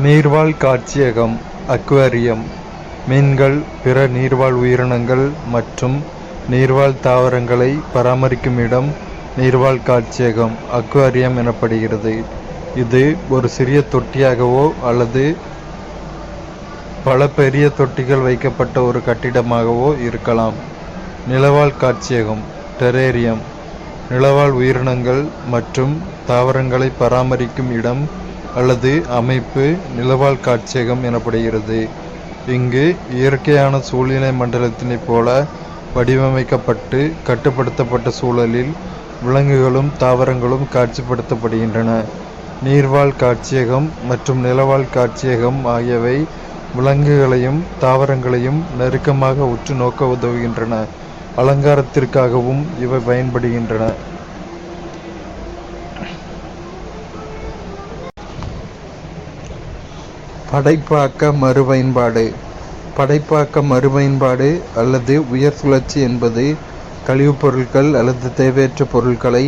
நீர்வாழ் காட்சியகம் அக்வேரியம் மீன்கள், பிற நீர்வாழ் உயிரினங்கள் மற்றும் நீர்வாழ் தாவரங்களை பராமரிக்கும் இடம் நீர்வாழ் காட்சியகம் அக்வேரியம் எனப்படுகிறது. இது ஒரு சிறிய தொட்டியாகவோ அல்லது பல பெரிய தொட்டிகள் வைக்கப்பட்ட ஒரு கட்டிடமாகவோ இருக்கலாம். நிலவாழ் காட்சியகம் டெரேரியம் நிலவாழ் உயிரினங்கள் மற்றும் தாவரங்களை பராமரிக்கும் இடம் அல்லது அமைப்பு நிலவாழ் காட்சியகம் எனப்படுகிறது. இங்கு இயற்கையான சூழ்நிலை மண்டலத்தினைப் போல வடிவமைக்கப்பட்டு கட்டுப்படுத்தப்பட்ட சூழலில் விலங்குகளும் தாவரங்களும் காட்சிப்படுத்தப்படுகின்றன. நீர்வாழ் காட்சியகம் மற்றும் நிலவாழ் காட்சியகம் ஆகியவை விலங்குகளையும் தாவரங்களையும் நெருக்கமாக உற்று நோக்க உதவுகின்றன. அலங்காரத்திற்காகவும் இவை பயன்படுகின்றன. படைப்பாக்க மறுபயன்பாடு படைப்பாக்க மறுபயன்பாடு அல்லது உயர் சுழற்சி என்பது கழிவுப் பொருட்கள் அல்லது தேவையற்ற பொருட்களை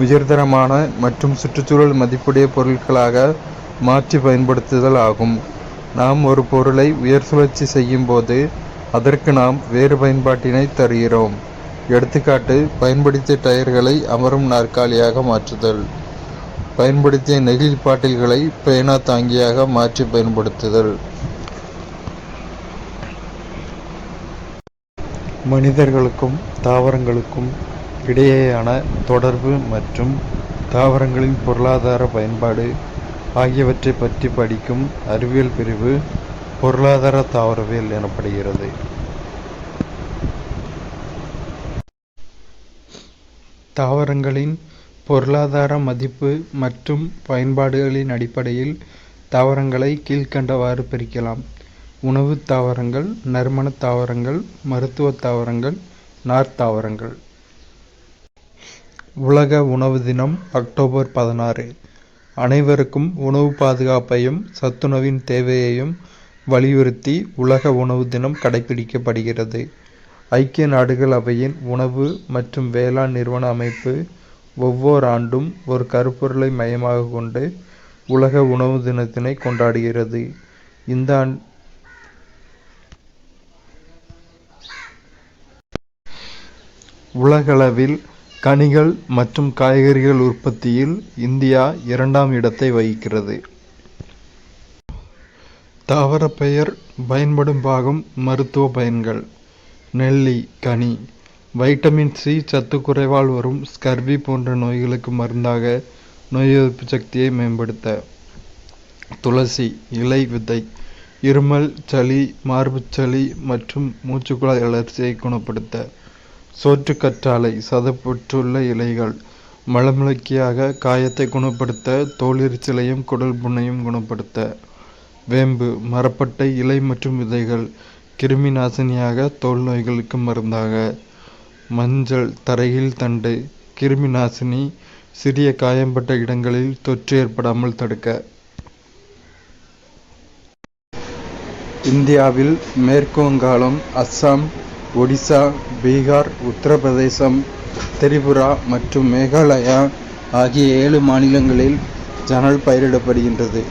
உயர்தரமான மற்றும் சுற்றுச்சூழல் மதிப்புடைய பொருட்களாக மாற்றி பயன்படுத்துதல் ஆகும். நாம் ஒரு பொருளை உயர் சுழற்சி செய்யும் போது அதற்கு நாம் வேறு பயன்பாட்டினை தருகிறோம். எடுத்துக்காட்டு, பயன்படுத்திய டயர்களை அமரும் நாற்காலியாக மாற்றுதல், பயன்படுத்திய நெகிழி பாட்டில்களை பேனா தாங்கியாக மாற்றி பயன்படுத்துதல். மனிதர்களுக்கும் தாவரங்களுக்கும் இடையேயான தொடர்பு மற்றும் தாவரங்களின் பொருளாதார பயன்பாடு ஆகியவற்றை பற்றி படிக்கும் அறிவியல் பிரிவு பொருளாதார தாவரவியல் எனப்படுகிறது. தாவரங்களின் பொருளாதார மதிப்பு மற்றும் பயன்பாடுகளின் அடிப்படையில் தாவரங்களை கீழ்க்கண்டவாறு பிரிக்கலாம். உணவு தாவரங்கள், நறுமண தாவரங்கள், மருத்துவ தாவரங்கள், நார்த்தாவரங்கள். உலக உணவு தினம் அக்டோபர் 16. அனைவருக்கும் உணவு பாதுகாப்பையும் சத்துணவின் தேவையையும் வலியுறுத்தி உலக உணவு தினம் கடைபிடிக்கப்படுகிறது. ஐக்கிய நாடுகள் அவையின் உணவு மற்றும் வேளாண் நிறுவன அமைப்பு ஒவ்வொரு ஆண்டும் ஒரு கருப்பொருளை மையமாக கொண்டு உலக உணவு தினத்தினை கொண்டாடுகிறது. இந்த உலகளவில் கனிகள் மற்றும் காய்கறிகள் உற்பத்தியில் இந்தியா 2ஆம் இடத்தை வகிக்கிறது. தாவர பெயர் பயன்படும் பாகம் மருத்துவ பயன்கள். நெல்லி கனி வைட்டமின் சி சத்து குறைவால் வரும் ஸ்கர்வி போன்ற நோய்களுக்கு மருந்தாக நோய் எதிர்ப்பு சக்தியை மேம்படுத்த. துளசி இலை விதை இருமல், சளி, மார்புச்சளி மற்றும் மூச்சுக்குழாய் அழற்சியை குணப்படுத்த. சோற்றுக்கற்றாழை சதப்பற்றுள்ள இலைகள் மலமிளக்கியாக காயத்தை குணப்படுத்த, தோலெரிச்சலையும் குடல் புண்ணையும் குணப்படுத்த. வேம்பு மரப்பட்டை இலை மற்றும் விதைகள் கிருமி நாசினியாக, தோல் நோய்களுக்கு மருந்தாக. மஞ்சள் தரையில் தண்டு கிருமி நாசினி, சிறிய காயம்பட்ட இடங்களில் தொற்று ஏற்படாமல் தடுக்க. இந்தியாவில் மேற்கு வங்காளம், அஸ்ஸாம், ஒடிசா, பீகார், உத்தரப்பிரதேசம், திரிபுரா மற்றும் மேகாலயா ஆகிய 7 மாநிலங்களில் ஜனல் பயிரிடப்படுகின்றது.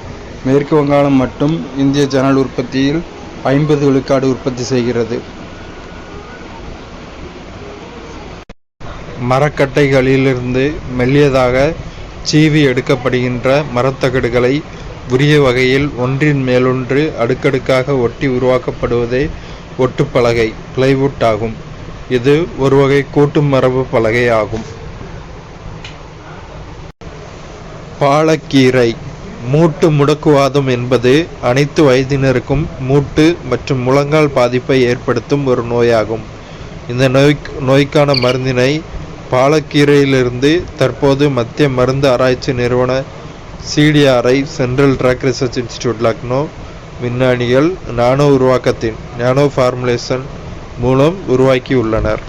மேற்கு வங்காளம் மட்டும் இந்திய ஜனல் உற்பத்தியில் 50 விழுக்காடு உற்பத்தி செய்கிறது. மரக்கட்டைகளிலிருந்து மெல்லியதாக சீவி எடுக்கப்படுகின்ற மரத்தகடுகளை உரிய வகையில் ஒன்றின் மேலொன்று அடுக்கடுக்காக ஒட்டி உருவாக்கப்படுவதே ஒட்டுப்பலகை பிளைவுட் ஆகும். இது ஒரு வகை கூட்டு மரபு பலகை ஆகும். பாலக்கீரை மூட்டு முடக்குவாதம் என்பது அனைத்து வயதினருக்கும் மூட்டு மற்றும் முழங்கால் பாதிப்பை ஏற்படுத்தும் ஒரு நோயாகும். இந்த நோய்க்கான மருந்தினை பாலக்கீரையிலிருந்து தற்போது மத்திய மருந்து ஆராய்ச்சி நிறுவன CDRI Central Drug Research Institute Lucknow விஞ்ஞானிகள் நானோ உருவாக்கத்தின் நானோ ஃபார்முலேஷன் மூலம் உருவாக்கியுள்ளனர்.